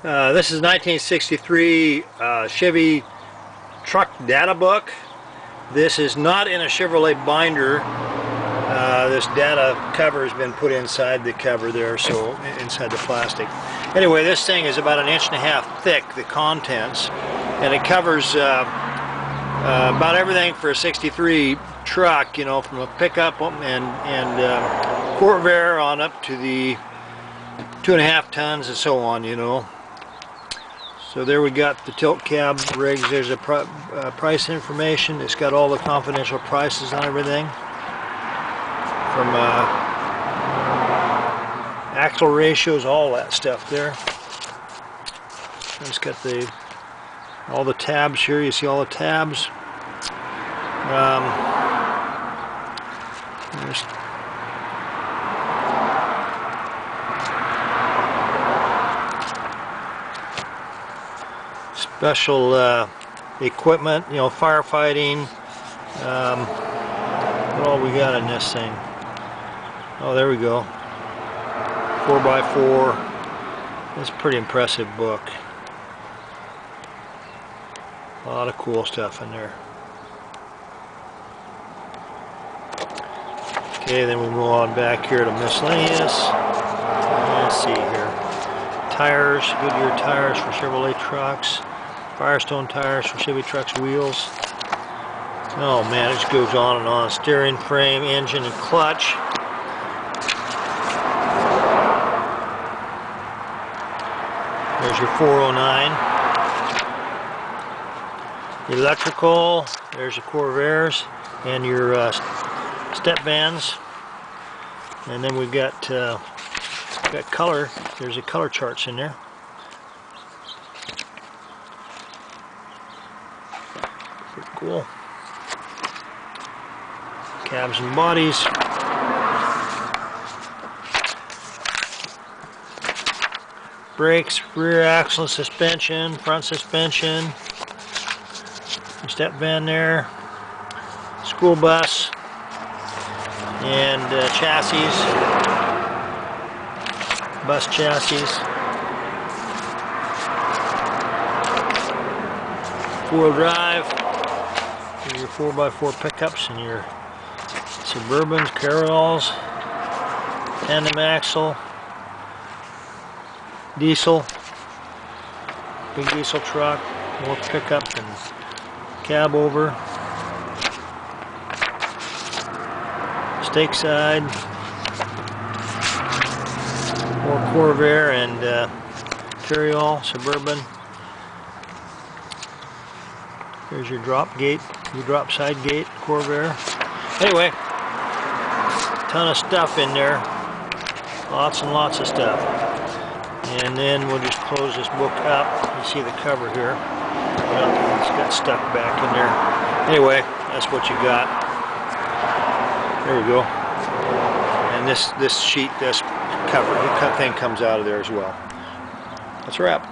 This is 1963 Chevy truck data book. This is not in a Chevrolet binder. This data cover has been put inside the cover there, so inside the plastic. Anyway, this thing is about 1.5 inches thick, the contents, and it covers about everything for a 63 truck, you know, from a pickup and Corvair on up to the 2.5 tons and so on, you know. So there we got the tilt cab rigs. There's a price information. It's got all the confidential prices on everything, from axle ratios, all that stuff there. It's got all the tabs here. You see all the tabs. There's special equipment, you know, firefighting. What all we got in this thing? Oh, there we go. 4x4. It's a pretty impressive book. A lot of cool stuff in there. Okay, then we move on back here to miscellaneous. Let's see here. Tires, Goodyear tires for Chevrolet trucks. Firestone tires for Chevy trucks wheels. Oh man, it just goes on and on. Steering frame, engine, and clutch. There's your 409. Electrical. There's your Corvairs and your step bands. And then we've got color. There's a color charts in there. Pretty cool. Cabs and bodies. Brakes, rear axle, suspension, front suspension. Step van there. School bus. And chassis. Bus chassis. 4-wheel drive. Your 4x4 pickups and your Suburbans, Carryalls, tandem axle, diesel, big diesel truck, more pickup and cab over, stake side, more Corvair and Carryall, Suburban. There's your drop gate, your drop side gate, Corvair. Anyway, ton of stuff in there, lots and lots of stuff. And then we'll just close this book up. You see the cover here. Well, it's got stuck back in there. Anyway, that's what you got. There we go. And this sheet, this cover, the thing comes out of there as well. That's a wrap.